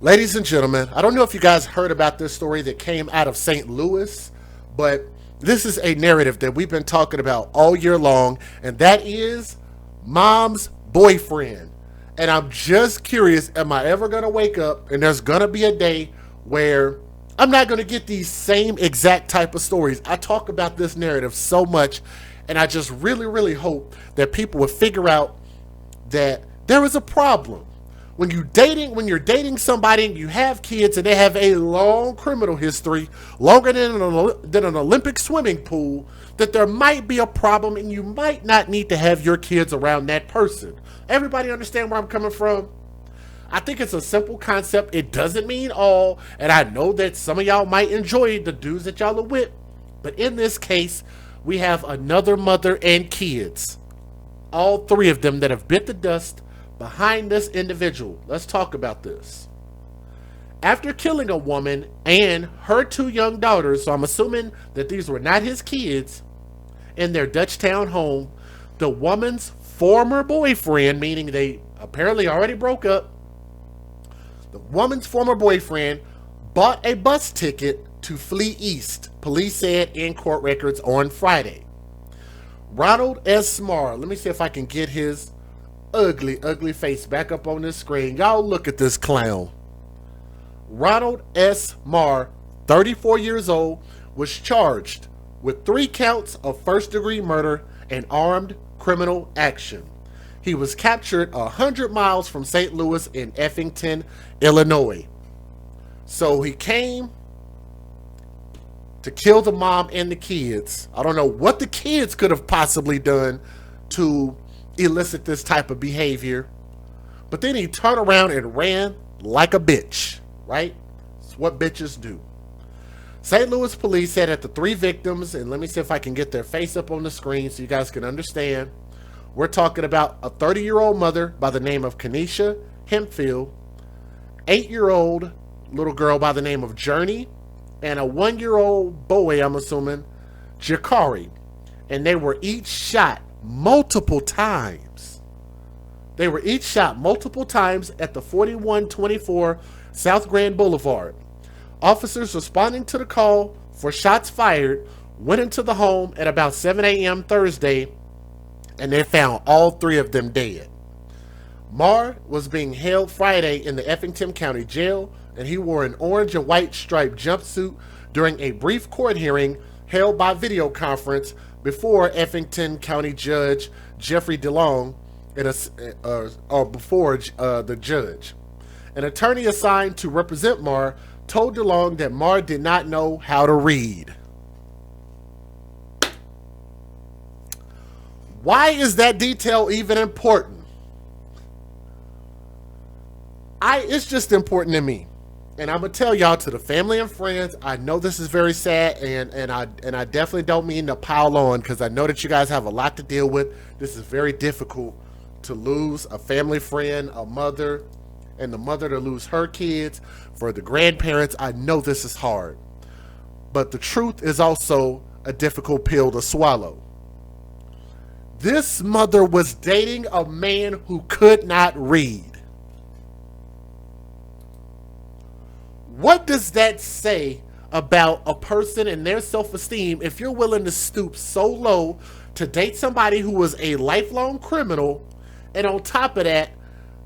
Ladies and gentlemen, I don't know if you guys heard about this story that came out of St. Louis, but this is a narrative that we've been talking about all year long, and that is mom's boyfriend. And I'm just curious, am I ever going to wake up and there's going to be a day where I'm not going to get these same exact type of stories? I talk about this narrative so much, and I just really, really hope that people would figure out that there is a problem when you're dating somebody and you have kids and they have a long criminal history, longer than an Olympic swimming pool, that there might be a problem and you might not need to have your kids around that person. Everybody understand where I'm coming from? I think it's a simple concept. It doesn't mean all, and I know that some of y'all might enjoy the dudes that y'all are with, but in this case, we have another mother and kids, all three of them that have bit the dust behind this individual. Let's talk about this. After killing a woman and her two young daughters, so I'm assuming that these were not his kids, in their Dutchtown home, the woman's former boyfriend, meaning they apparently already broke up, the woman's former boyfriend bought a bus ticket to flee east, police said in court records on Friday. Ronald S. Marr, let me see if I can get his ugly, ugly face back up on this screen. Y'all look at this clown. Ronald S. Marr, 34 years old, was charged with 3 counts of first-degree murder and armed criminal action. He was captured 100 miles from St. Louis in Effington, Illinois. So he came to kill the mom and the kids. I don't know what the kids could have possibly done to elicit this type of behavior. But then he turned around and ran like a bitch, right? It's what bitches do. St. Louis police said that the 3 victims, and let me see if I can get their face up on the screen so you guys can understand. We're talking about a 30-year-old mother by the name of Kenesha Hempfield, 8-year-old little girl by the name of Journey, and a 1-year-old boy, I'm assuming, Jakari. And they were each shot multiple times. They were each shot multiple times at the 4124 South Grand Boulevard. Officers responding to the call for shots fired went into the home at about 7 a.m. Thursday, and they found all 3 of them dead. Marr was being held Friday in the Effington County Jail, and he wore an orange and white striped jumpsuit during a brief court hearing held by video conference before Effington County Judge Jeffrey DeLong, or before the judge. An attorney assigned to represent Marr told DeLong that Marr did not know how to read. Why is that detail even important? It's just important to me. And I'm gonna tell y'all, to the family and friends, I know this is very sad, and I definitely don't mean to pile on, because I know that you guys have a lot to deal with. This is very difficult to lose a family friend, a mother, and the mother to lose her kids. For the grandparents, I know this is hard. But the truth is also a difficult pill to swallow. This mother was dating a man who could not read. What does that say about a person and their self-esteem if you're willing to stoop so low to date somebody who was a lifelong criminal, and on top of that,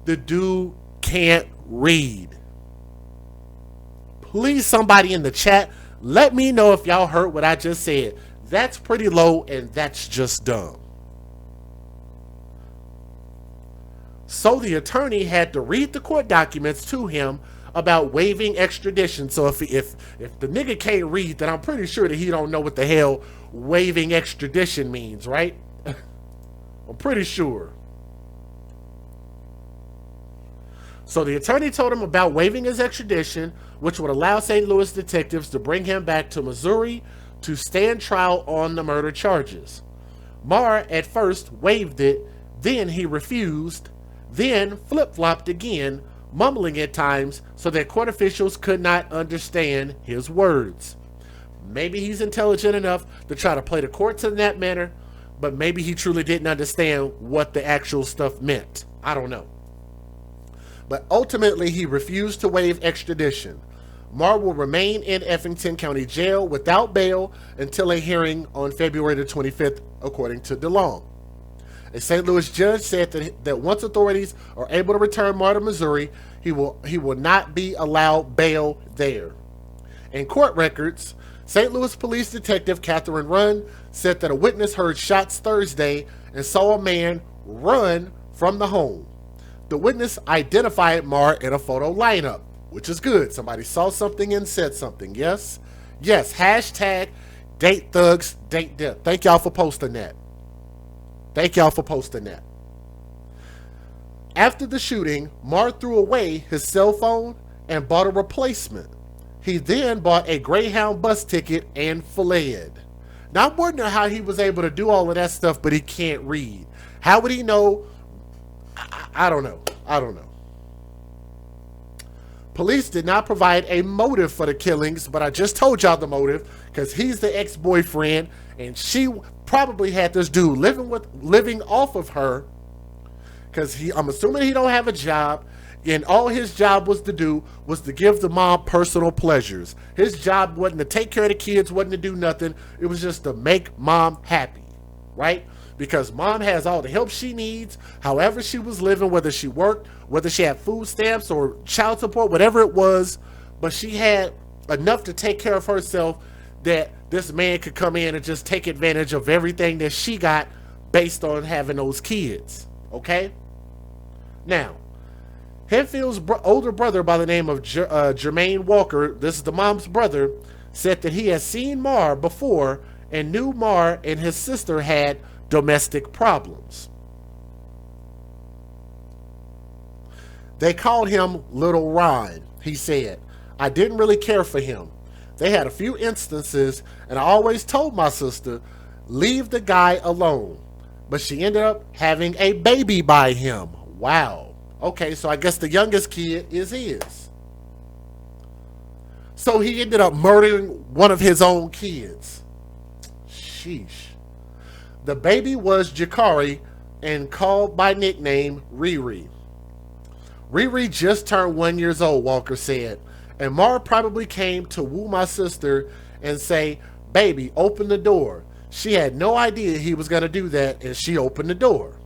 the dude can't read? Please, somebody in the chat, let me know if y'all heard what I just said. That's pretty low, and that's just dumb. So the attorney had to read the court documents to him about waiving extradition. So if the nigga can't read, then I'm pretty sure that he don't know what the hell waiving extradition means, right? I'm pretty sure. So the attorney told him about waiving his extradition, which would allow St. Louis detectives to bring him back to Missouri to stand trial on the murder charges. Marr at first waived it, then he refused, then flip-flopped again, mumbling at times so that court officials could not understand his words. Maybe he's intelligent enough to try to play the courts in that manner, but maybe he truly didn't understand what the actual stuff meant. I don't know. but ultimately he refused to waive extradition. Marr will remain in Effingham County Jail without bail until a hearing on February the 25th, according to DeLong. A St. Louis judge said that once authorities are able to return Marr to Missouri, he will not be allowed bail there. In court records, St. Louis Police Detective Catherine Runn said that a witness heard shots Thursday and saw a man run from the home. The witness identified Marr in a photo lineup, which is good. Somebody saw something and said something. Yes? Yes. Hashtag date thugs, date death. Thank y'all for posting that. Thank y'all for posting that. After the shooting, Marr threw away his cell phone and bought a replacement. He then bought a Greyhound bus ticket and fled. Now I'm wondering how he was able to do all of that stuff, but he can't read. How would he know? I don't know. I don't know. Police did not provide a motive for the killings, but I just told y'all the motive, because he's the ex-boyfriend, and she probably had this dude living off of her, because I'm assuming he don't have a job, and all his job was to do was to give the mom personal pleasures. His job wasn't to take care of the kids, wasn't to do nothing. It was just to make mom happy, right? Because mom has all the help she needs, however she was living, whether she worked, whether she had food stamps or child support, whatever it was, but she had enough to take care of herself that this man could come in and just take advantage of everything that she got based on having those kids, okay? Now, Henfield's older brother by the name of Jermaine Walker, this is the mom's brother, said that he had seen Marr before and knew Marr and his sister had domestic problems. They called him Little Ron, he said. I didn't really care for him. They had a few instances, and I always told my sister, leave the guy alone. But she ended up having a baby by him. Wow. Okay, so I guess the youngest kid is his. So he ended up murdering one of his own kids. Sheesh. The baby was Jakari and called by nickname Riri. Riri just turned 1 year old, Walker said, and Marr probably came to woo my sister and say, baby, open the door. She had no idea he was going to do that, and she opened the door.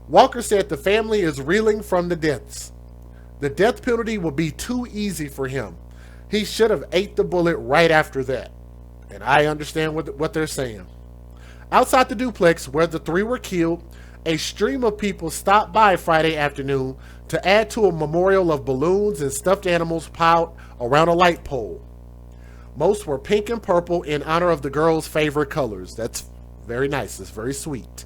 Walker said the family is reeling from the deaths. The death penalty would be too easy for him. He should have ate the bullet right after that. And I understand what they're saying. Outside the duplex where the three were killed, a stream of people stopped by Friday afternoon to add to a memorial of balloons and stuffed animals piled around a light pole. Most were pink and purple in honor of the girls' favorite colors. That's very nice. It's very sweet.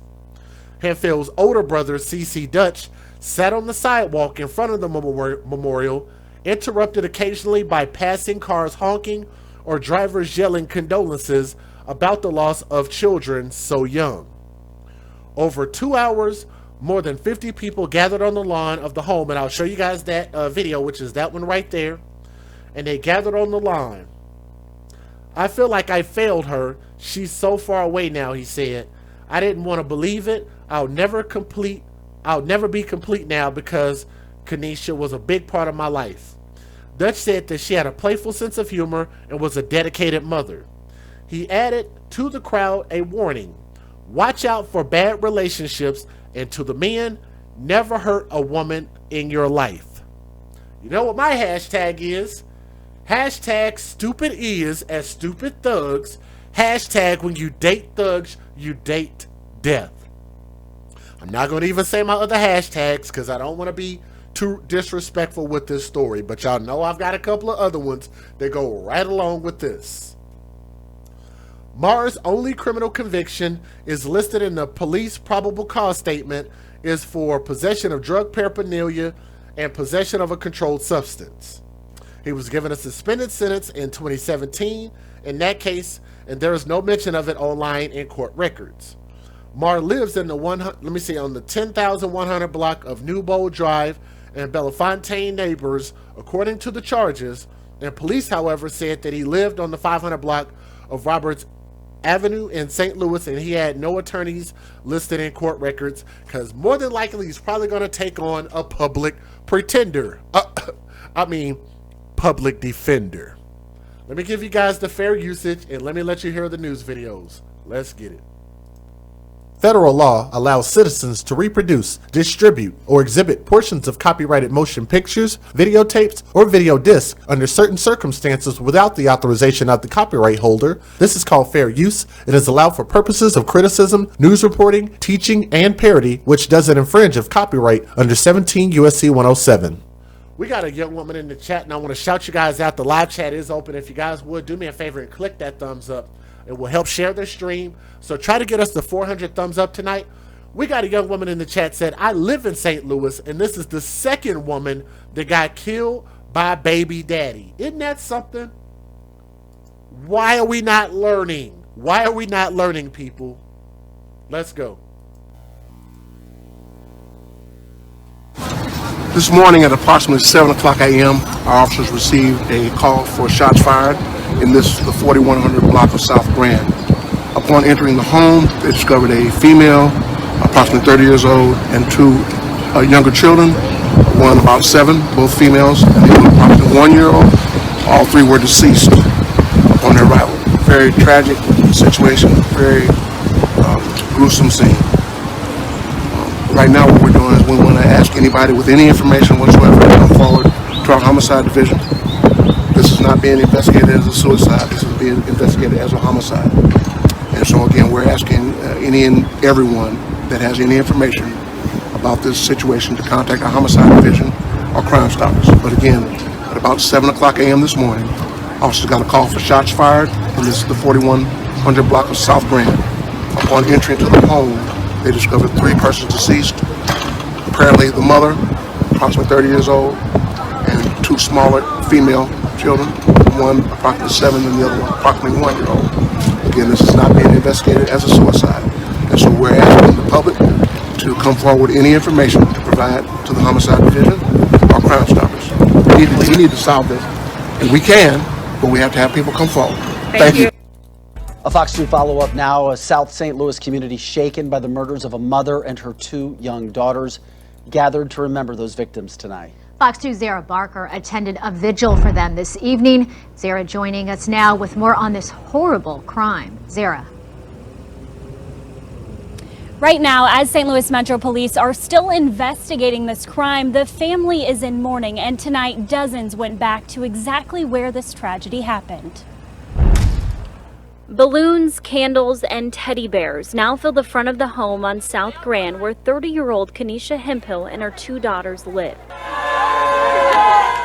Henfield's older brother, C.C. Dutch, sat on the sidewalk in front of the memorial, interrupted occasionally by passing cars honking or drivers yelling condolences about the loss of children so young. Over 2 hours, more than 50 people gathered on the lawn of the home, and I'll show you guys that video, which is that one right there, and they gathered on the lawn. I feel like I failed her. She's so far away now, he said. I didn't want to believe it. I'll never be complete now because Kanisha was a big part of my life. Dutch said that she had a playful sense of humor and was a dedicated mother. He added to the crowd a warning. Watch out for bad relationships, and to the men, never hurt a woman in your life. You know what my hashtag is? Hashtag stupid is as stupid thugs. Hashtag when you date thugs, you date death. I'm not going to even say my other hashtags because I don't want to be too disrespectful with this story, but y'all know I've got a couple of other ones that go right along with this. Marr's only criminal conviction is listed in the police probable cause statement is for possession of drug paraphernalia and possession of a controlled substance. He was given a suspended sentence in 2017 in that case, and there is no mention of it online in court records. Marr lives in the on the 10,100 block of New Bold Drive and Bellefontaine neighbors, according to the charges, and police, however, said that he lived on the 500 block of Roberts Avenue in St. Louis, and he had no attorneys listed in court records because more than likely he's probably going to take on a public pretender. Public defender. Let me give you guys the fair usage and let me let you hear the news videos. Let's get it. Federal law allows citizens to reproduce, distribute, or exhibit portions of copyrighted motion pictures, videotapes, or video discs under certain circumstances without the authorization of the copyright holder. This is called fair use. It is allowed for purposes of criticism, news reporting, teaching, and parody, which doesn't infringe of copyright under 17 U.S.C. 107. We got a young woman in the chat, and I want to shout you guys out. The live chat is open. If you guys would, do me a favor and click that thumbs up. It will help share the stream. So try to get us to 400 thumbs up tonight. We got a young woman in the chat said, I live in St. Louis, and this is the second woman that got killed by baby daddy. Isn't that something? Why are we not learning? Why are we not learning, people? Let's go. This morning at approximately 7 o'clock a.m., our officers received a call for shots fired in the 4100 block of South Grand. Upon entering the home, they discovered a female, approximately 30 years old, and two younger children, one about 7, both females, and the other approximately 1 year old. All three were deceased upon their arrival. Very tragic situation, very gruesome scene. Right now what we're doing is we want to ask anybody with any information whatsoever to come forward to our homicide division. This is not being investigated as a suicide. This is being investigated as a homicide. And so again, we're asking any and everyone that has any information about this situation to contact our homicide division or Crime Stoppers. But again, at about 7 o'clock a.m. this morning, officers got a call for shots fired, and this is the 4100 block of South Grand. Upon entering to the home, they discovered 3 persons deceased. Apparently the mother, approximately 30 years old, and 2 smaller female children, one approximately 7 and the other one approximately 1 year old. Again, this is not being investigated as a suicide. And so we're asking the public to come forward with any information to provide to the homicide division or Crime Stoppers. We need to solve this. And we can, but we have to have people come forward. Thank you. A Fox 2 follow-up now. A South St. Louis community shaken by the murders of a mother and her 2 young daughters, gathered to remember those victims tonight. Fox 2's Zara Barker attended a vigil for them this evening. Zara joining us now with more on this horrible crime. Zara. Right now, as St. Louis Metro Police are still investigating this crime, the family is in mourning, and tonight dozens went back to exactly where this tragedy happened. Balloons, candles, and teddy bears now fill the front of the home on South Grand where 30-year-old Kenesha Hemphill and her 2 daughters live.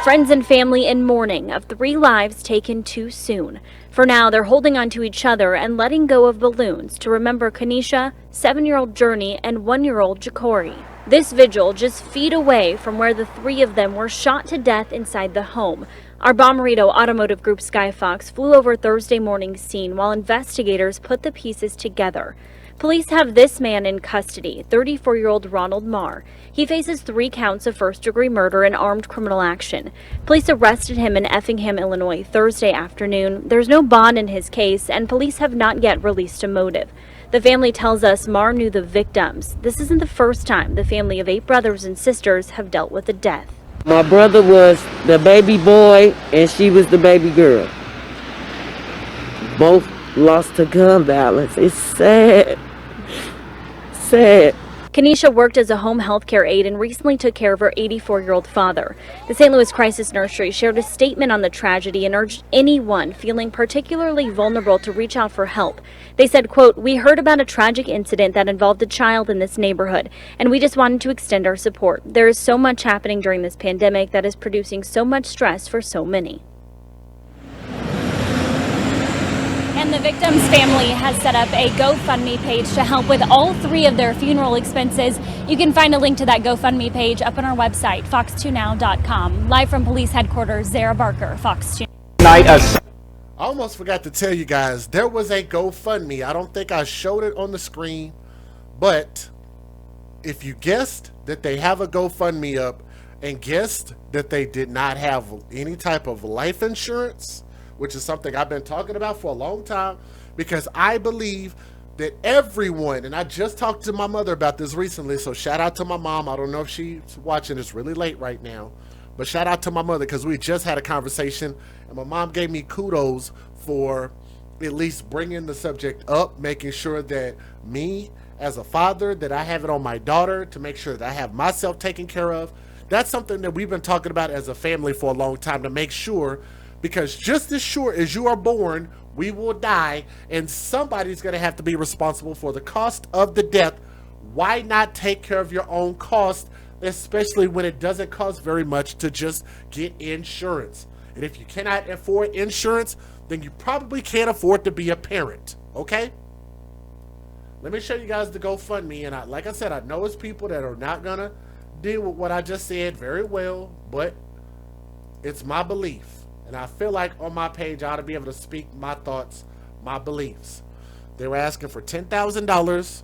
Friends and family in mourning of 3 lives taken too soon. For now, they're holding on to each other and letting go of balloons to remember Kenesha, 7-year-old Journey, and 1-year-old Ja'Cory. This vigil just feet away from where the 3 of them were shot to death inside the home. Our Bommarito Automotive Group Skyfox flew over Thursday morning's scene while investigators put the pieces together. Police have this man in custody, 34-year-old Ronald Marr. He faces 3 counts of first-degree murder and armed criminal action. Police arrested him in Effingham, Illinois, Thursday afternoon. There's no bond in his case, and police have not yet released a motive. The family tells us Marr knew the victims. This isn't the first time the family of 8 brothers and sisters have dealt with a death. My brother was the baby boy and she was the baby girl. Both lost to gun violence. It's sad. Sad. Kenesha worked as a home health care aide and recently took care of her 84-year-old father. The St. Louis Crisis Nursery shared a statement on the tragedy and urged anyone feeling particularly vulnerable to reach out for help. They said, quote, "We heard about a tragic incident that involved a child in this neighborhood, and we just wanted to extend our support. There is so much happening during this pandemic that is producing so much stress for so many." And the victim's family has set up a GoFundMe page to help with all 3 of their funeral expenses. You can find a link to that GoFundMe page up on our website, fox2now.com. Live from police headquarters, Zara Barker, Fox 2. I almost forgot to tell you guys, there was a GoFundMe. I don't think I showed it on the screen, but if you guessed that they have a GoFundMe up and guessed that they did not have any type of life insurance, which is something I've been talking about for a long time, because I believe that everyone, and I just talked to my mother about this recently, so shout out to my mom. I don't know if she's watching, it's really late right now, but shout out to my mother because we just had a conversation and my mom gave me kudos for at least bringing the subject up, making sure that me as a father, that I have it on my daughter to make sure that I have myself taken care of. That's something that we've been talking about as a family for a long time, to make sure, because just as sure as you are born, we will die, and somebody's going to have to be responsible for the cost of the death. Why not take care of your own cost, especially when it doesn't cost very much to just get insurance? And if you cannot afford insurance, then you probably can't afford to be a parent, okay? Let me show you guys the GoFundMe, and like I said, I know it's people that are not going to deal with what I just said very well, but it's my belief. And I feel like on my page, I ought to be able to speak my thoughts, my beliefs. They were asking for $10,000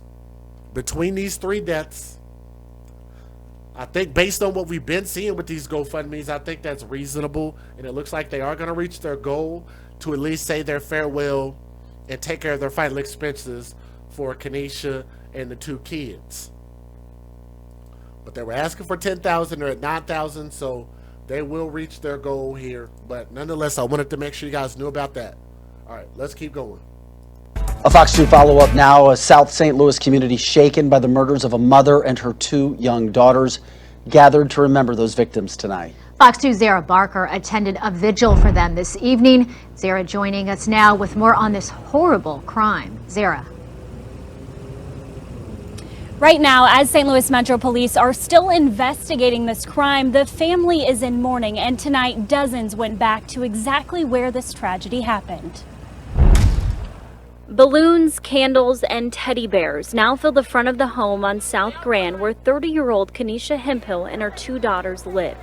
between these 3 deaths. I think based on what we've been seeing with these GoFundMes, I think that's reasonable. And it looks like they are going to reach their goal to at least say their farewell and take care of their final expenses for Kenesha and the 2 kids. But they were asking for $10,000. They're at $9,000, so they will reach their goal here. But nonetheless, I wanted to make sure you guys knew about that. All right, let's keep going. A Fox 2 follow-up now. A South St. Louis community shaken by the murders of a mother and her 2 young daughters, gathered to remember those victims tonight. Fox 2's Zara Barker attended a vigil for them this evening. Zara joining us now with more on this horrible crime. Zara. Right now, as St. Louis Metro Police are still investigating this crime, the family is in mourning, and tonight dozens went back to exactly where this tragedy happened. Balloons, candles, and teddy bears now fill the front of the home on South Grand where 30-year-old Kenesha Hemphill and her 2 daughters live.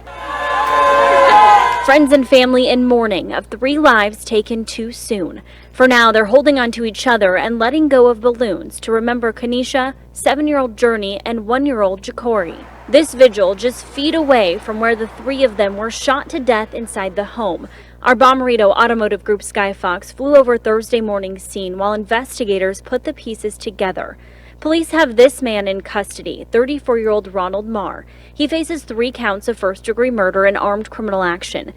Friends and family in mourning of 3 lives taken too soon. For now, they're holding on to each other and letting go of balloons to remember Kenesha, 7-year-old Journey, and 1-year-old Ja'Cory. This vigil just feet away from where the 3 of them were shot to death inside the home. Our Bommarito Automotive Group Sky Fox flew over Thursday morning's scene while investigators put the pieces together. Police have this man in custody, 34-year-old Ronald Marr. He faces 3 counts of first-degree murder and armed criminal action.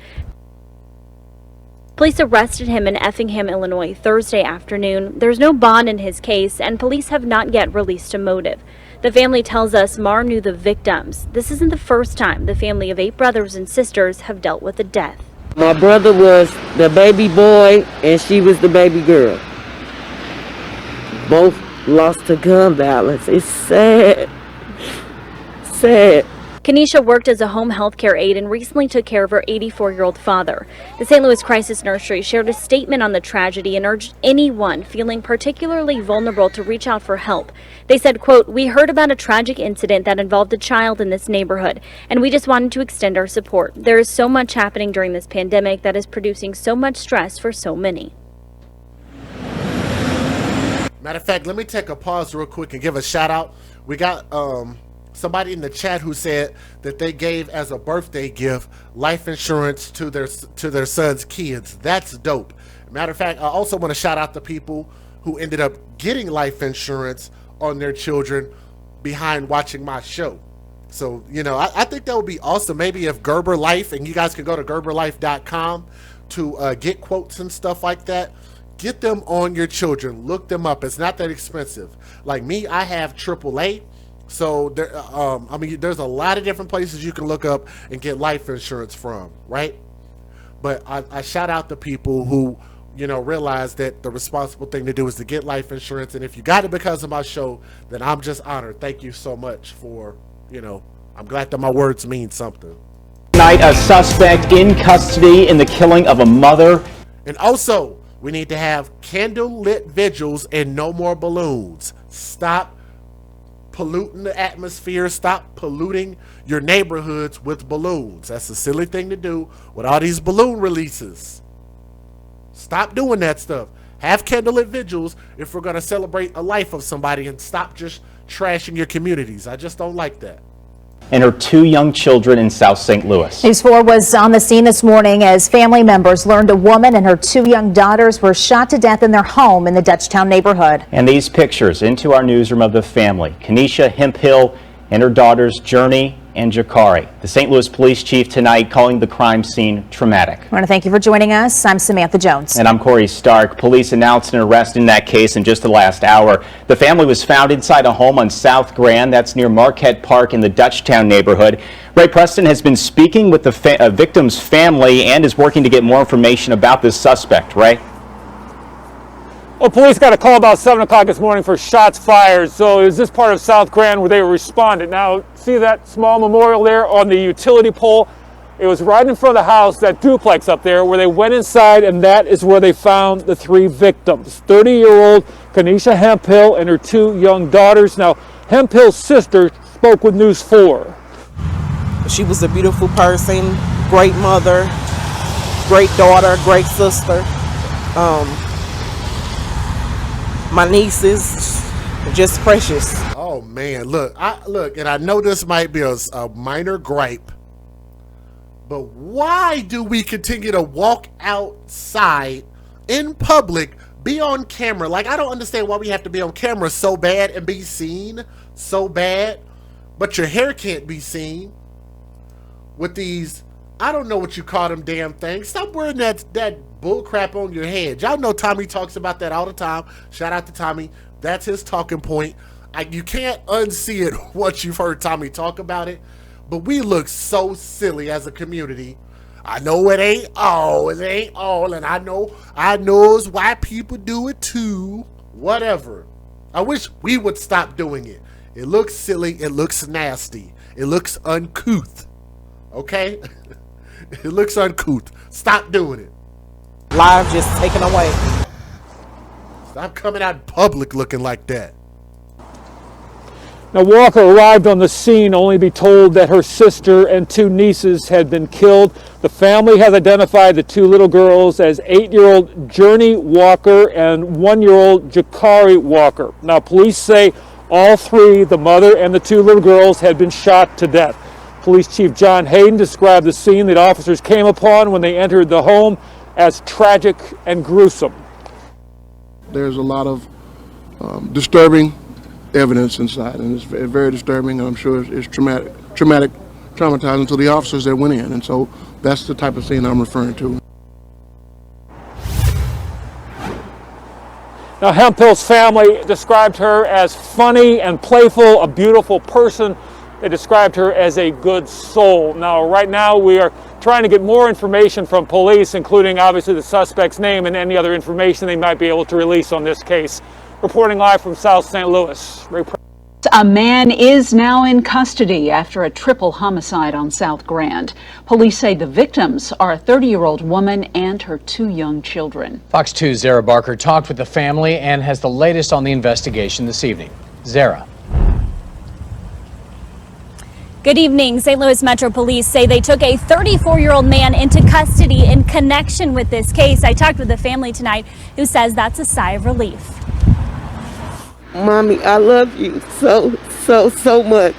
Police arrested him in Effingham, Illinois, Thursday afternoon. There's no bond in his case, and police have not yet released a motive. The family tells us Marr knew the victims. This isn't the first time the family of 8 brothers and sisters have dealt with a death. My brother was the baby boy and she was the baby girl. Both lost to gun violence. It's sad. Sad. Kenesha worked as a home health care aide and recently took care of her 84-year-old father. The St. Louis Crisis Nursery shared a statement on the tragedy and urged anyone feeling particularly vulnerable to reach out for help. They said, quote, "We heard about a tragic incident that involved a child in this neighborhood, and we just wanted to extend our support. There is so much happening during this pandemic that is producing so much stress for so many." Matter of fact, let me take a pause real quick and give a shout out. We got somebody in the chat who said that they gave as a birthday gift life insurance to their son's kids. That's dope. Matter of fact, I also want to shout out the people who ended up getting life insurance on their children behind watching my show. So, you know, I think that would be awesome. Maybe if Gerber Life, and you guys can go to gerberlife.com to get quotes and stuff like that. Get them on your children. Look them up. It's not that expensive. Like me, I have AAA. So there, I mean, there's a lot of different places you can look up and get life insurance from, right? But I shout out the people who, you know, realize that the responsible thing to do is to get life insurance. And if you got it because of my show, then I'm just honored. Thank you so much for, you know, I'm glad that my words mean something. Tonight, a suspect in custody in the killing of a mother. And also, we need to have candle-lit vigils and no more balloons. Stop polluting the atmosphere. Stop polluting your neighborhoods with balloons. That's a silly thing to do with all these balloon releases. Stop doing that stuff. Have candlelit vigils if we're going to celebrate a life of somebody, and stop just trashing your communities. I just don't like that. and her 2 young children in South St. Louis. News 4 was on the scene this morning as family members learned a woman and her 2 young daughters were shot to death in their home in the Dutchtown neighborhood. And these pictures into our newsroom of the family, Kenesha Hemphill and her daughters Journey and Jakari. The St. Louis Police Chief tonight calling the crime scene traumatic. I want to thank you for joining us. I'm Samantha Jones. And I'm Corey Stark. Police announced an arrest in that case in just the last hour. The family was found inside a home on South Grand. That's near Marquette Park in the Dutchtown neighborhood. Ray Preston has been speaking with the victim's family and is working to get more information about this suspect. Ray? Well, police got a call about 7 o'clock this morning for shots fired. So is this part of South Grand where they responded? Now, see that small memorial there on the utility pole? It was right in front of the house, that duplex up there, where they went inside, and that is where they found the 3 victims. 30-year-old Kenesha Hemphill and her 2 young daughters. Now, Hemphill's sister spoke with News 4. She was a beautiful person, great mother, great daughter, great sister. My nieces, just precious. Oh man, look, and I know this might be a minor gripe, but why do we continue to walk outside in public, be on camera? Like, I don't understand why we have to be on camera so bad and be seen so bad, but your hair can't be seen with these, I don't know what you call them damn things. Stop wearing that bull crap on your head. Y'all know Tommy talks about that all the time. Shout out to Tommy. That's his talking point. You can't unsee it once you've heard Tommy talk about it. But we look so silly as a community. I know it ain't all, and I know it's why people do it too. Whatever. I wish we would stop doing it. It looks silly. It looks nasty. It looks uncouth. Okay? It looks uncouth. Stop doing it. Lives just taken away. Stop coming out in public looking like that. Now, Walker arrived on the scene only to be told that her sister and 2 nieces had been killed. The family has identified the 2 little girls as 8-year-old Journey Walker and 1-year-old Jakari Walker. Now, police say all 3, the mother and the 2 little girls, had been shot to death. Police Chief John Hayden described the scene that officers came upon when they entered the home as tragic and gruesome. There's a lot of disturbing evidence inside, and it's very disturbing, and I'm sure it's traumatizing to the officers that went in, and so that's the type of scene I'm referring to. Now, Hemphill's family described her as funny and playful, a beautiful person. They described her as a good soul. Now, right now, we are trying to get more information from police, including obviously the suspect's name and any other information they might be able to release on this case. Reporting live from South St. Louis. A man is now in custody after a triple homicide on South Grand. Police say the victims are a 30-year-old woman and her 2 young children. Fox 2's Zara Barker talked with the family and has the latest on the investigation this evening. Zara. Good evening. St. Louis Metro Police say they took a 34-year-old man into custody in connection with this case. I talked with the family tonight who says that's a sigh of relief. Mommy, I love you so much.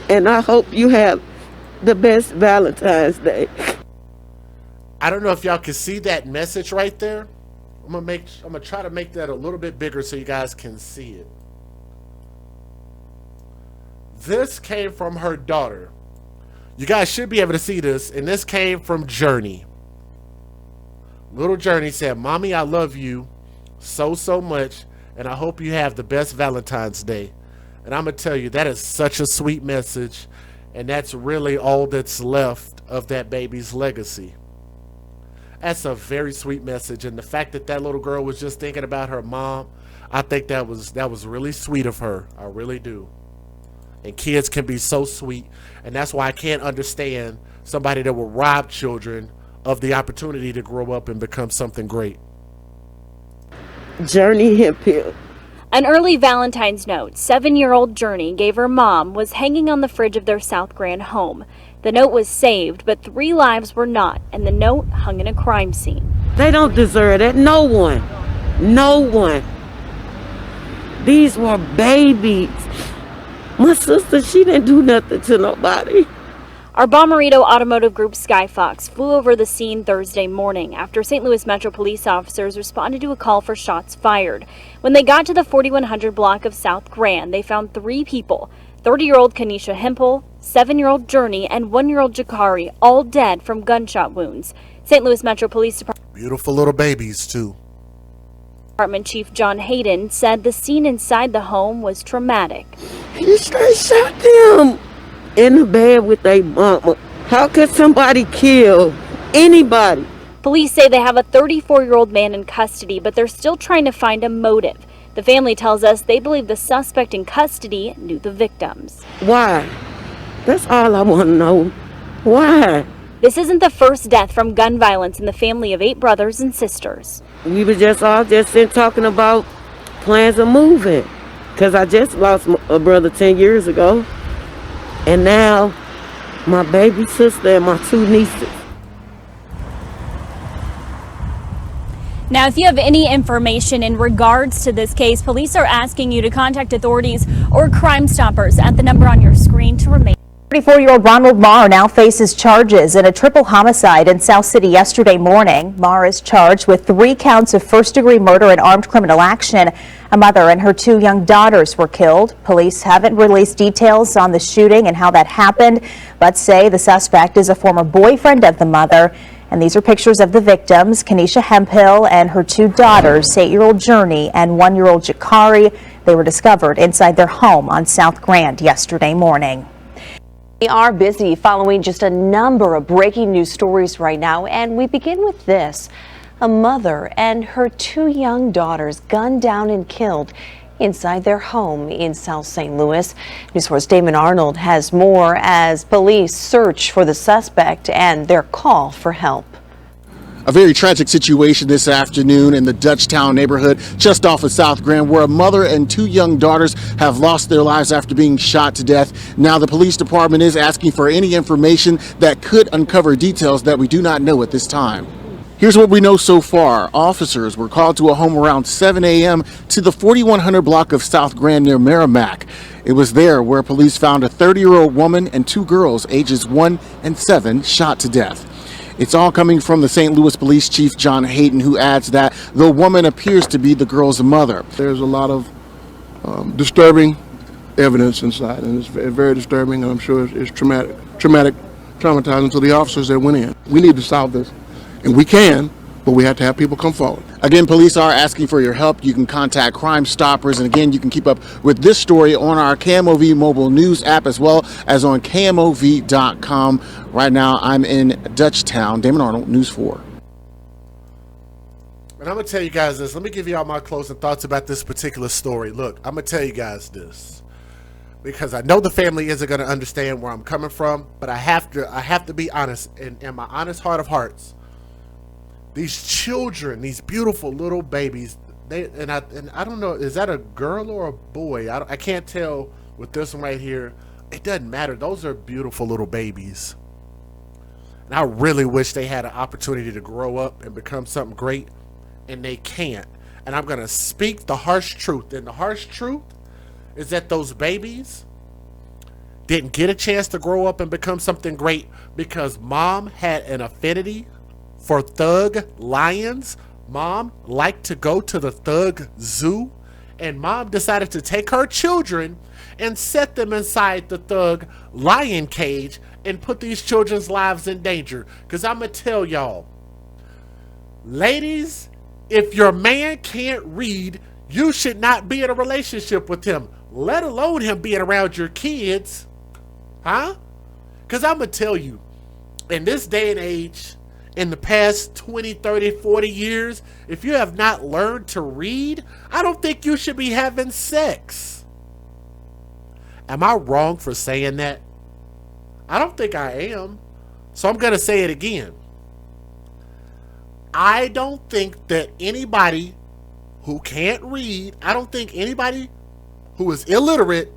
And I hope you have the best Valentine's Day. I don't know if y'all can see that message right there. I'm gonna try to make that a little bit bigger so you guys can see it. This came from her daughter. You guys should be able to see this, and this came from Journey. Little Journey said, "Mommy, I love you so much, and I hope you have the best Valentine's Day." And I'm gonna tell you, that is such a sweet message, and that's really all that's left of that baby's legacy. That's a very sweet message, and the fact that that little girl was just thinking about her mom, I think that was really sweet of her. I really do. And kids can be so sweet, and that's why I can't understand somebody that will rob children of the opportunity to grow up and become something great. Journey Hemphill. An early Valentine's note 7-year-old Journey gave her mom was hanging on the fridge of their South Grand home. The note was saved, but 3 lives were not, and the note hung in a crime scene. They don't deserve it. No one. No one. These were babies. My sister, she didn't do nothing to nobody. Our Bommarito Automotive Group Skyfox flew over the scene Thursday morning after St. Louis Metro police officers responded to a call for shots fired. When they got to the 4100 block of South Grand, they found 3 people, 30-year-old Kenesha Hempel, 7-year-old Journey, and 1-year-old Jakari, all dead from gunshot wounds. St. Louis Metro Police Department Beautiful little babies, too. Department Chief John Hayden said the scene inside the home was traumatic. He straight shot them in the bed with their mama. How could somebody kill anybody? Police say they have a 34-year-old man in custody, but they're still trying to find a motive. The family tells us they believe the suspect in custody knew the victims. Why? That's all I want to know. Why? This isn't the first death from gun violence in the family of 8 brothers and sisters. We were just all sitting talking about plans of moving. Because I just lost a brother 10 years ago. And now, my baby sister and my 2 nieces. Now, if you have any information in regards to this case, police are asking you to contact authorities or Crime Stoppers at the number on your screen to remain. 34-year-old Ronald Marr now faces charges in a triple homicide in South City yesterday morning. Marr is charged with 3 counts of first-degree murder and armed criminal action. A mother and her 2 young daughters were killed. Police haven't released details on the shooting and how that happened, but say the suspect is a former boyfriend of the mother. And these are pictures of the victims, Kenesha Hempel and her 2 daughters, 8-year-old Journey and 1-year-old Jakari. They were discovered inside their home on South Grand yesterday morning. We are busy following just a number of breaking news stories right now, and we begin with this. A mother and her 2 young daughters gunned down and killed inside their home in South St. Louis. News 4's Damon Arnold has more as police search for the suspect and their call for help. A very tragic situation this afternoon in the Dutchtown neighborhood just off of South Grand, where a mother and 2 young daughters have lost their lives after being shot to death. Now the police department is asking for any information that could uncover details that we do not know at this time. Here's what we know so far. Officers were called to a home around 7 a.m. to the 4100 block of South Grand near Merrimack. It was there where police found a 30-year-old woman and 2 girls ages 1 and 7 shot to death. It's all coming from the St. Louis Police Chief John Hayden, who adds that the woman appears to be the girl's mother. There's a lot of disturbing evidence inside, and it's very disturbing, and I'm sure it's traumatizing to the officers that went in. We need to solve this, and we can, but we have to have people come forward. Again, police are asking for your help. You can contact Crime Stoppers, and again, you can keep up with this story on our KMOV mobile news app as well as on KMOV.com. Right now, I'm in Dutchtown. Damon Arnold, News 4. And I'm going to tell you guys this. Let me give you all my closing thoughts about this particular story. Look, I'm going to tell you guys this, because I know the family isn't going to understand where I'm coming from, but I have to be honest, in my honest heart of hearts. These children, these beautiful little babies, I don't know, is that a girl or a boy? I can't tell with this one right here. It doesn't matter. Those are beautiful little babies. And I really wish they had an opportunity to grow up and become something great, and they can't. And I'm going to speak the harsh truth. And the harsh truth is that those babies didn't get a chance to grow up and become something great because mom had an affinity for thug lions. Mom liked to go to the thug zoo, and mom decided to take her children and set them inside the thug lion cage and put these children's lives in danger. Because I'm going to tell y'all, ladies, if your man can't read, you should not be in a relationship with him, let alone him being around your kids. Huh? Because I'm going to tell you, in this day and age, in the past 20, 30, 40 years, if you have not learned to read, I don't think you should be having sex. Am I wrong for saying that? I don't think I am. So I'm going to say it again. I don't think that anybody who can't read, I don't think anybody who is illiterate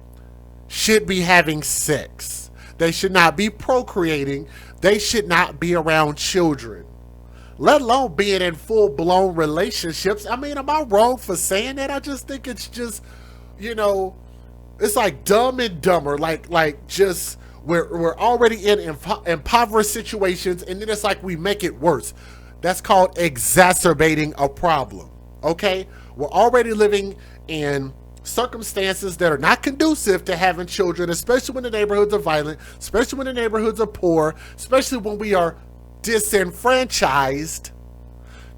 should be having sex. They should not be procreating. They should not be around children, let alone being in full-blown relationships. I mean, am I wrong for saying that? I just think it's just, It's like Dumb and Dumber, like just we're already in impoverished situations, and then it's like we make it worse. That's called exacerbating a problem. Okay, we're already living in circumstances that are not conducive to having children, especially when the neighborhoods are violent, especially when the neighborhoods are poor, especially when we are disenfranchised.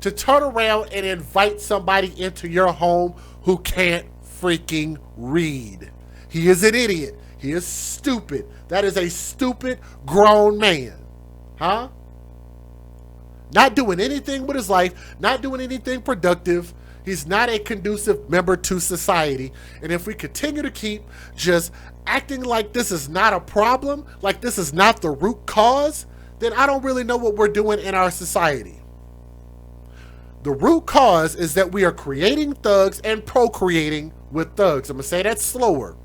To turn around and invite somebody into your home who can't freaking read. He is an idiot. He is stupid. That is a stupid grown man. Huh? Not doing anything with his life, not doing anything productive. He's not a conducive member to society. And if we continue to keep just acting like this is not a problem, like this is not the root cause, then I don't really know what we're doing in our society. The root cause is that we are creating thugs and procreating with thugs. I'm going to say that slower.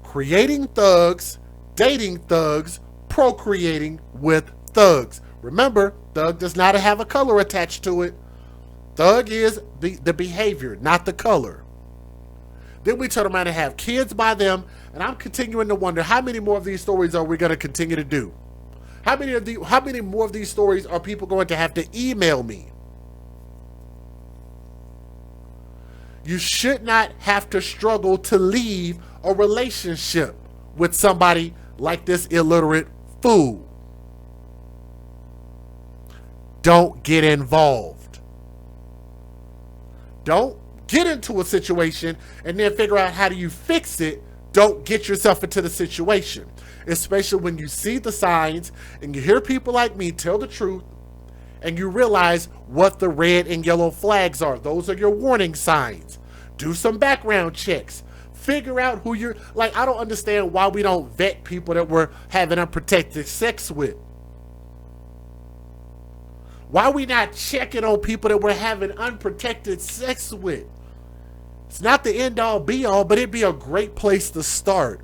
Creating thugs, dating thugs, procreating with thugs. Remember, thug does not have a color attached to it. Thug is the behavior, not the color. Then we turn around and have kids by them, and I'm continuing to wonder how many more of these stories are we going to continue to do? How many more of these stories are people going to have to email me? You should not have to struggle to leave a relationship with somebody like this illiterate fool. Don't get involved. Don't get into a situation and then figure out how do you fix it. Don't get yourself into the situation, especially when you see the signs and you hear people like me tell the truth and you realize what the red and yellow flags are. Those are your warning signs. Do some background checks. Figure out who you're, like, I don't understand why we don't vet people that we're having unprotected sex with. Why are we not checking on people that we're having unprotected sex with? It's not the end all be all, but it'd be a great place to start.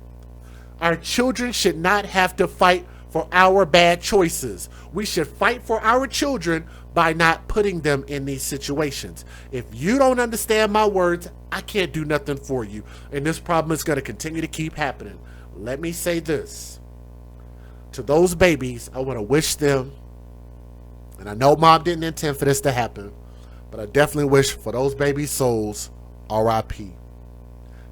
Our children should not have to fight for our bad choices. We should fight for our children by not putting them in these situations. If you don't understand my words, I can't do nothing for you. And this problem is going to continue to keep happening. Let me say this. To those babies, I want to wish them, and I know mom didn't intend for this to happen, but I definitely wish for those baby souls, R.I.P.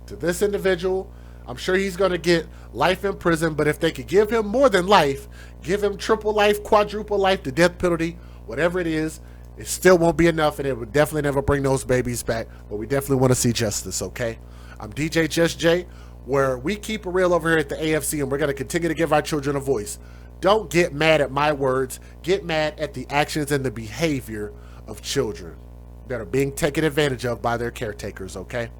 To this individual, I'm sure he's going to get life in prison, but if they could give him more than life, give him triple life, quadruple life, the death penalty, whatever it is, it still won't be enough, and it would definitely never bring those babies back, but we definitely want to see justice, okay? I'm DJ Just J, where we keep it real over here at the AFC, and we're going to continue to give our children a voice. Don't get mad at my words. Get mad at the actions and the behavior of children that are being taken advantage of by their caretakers, okay?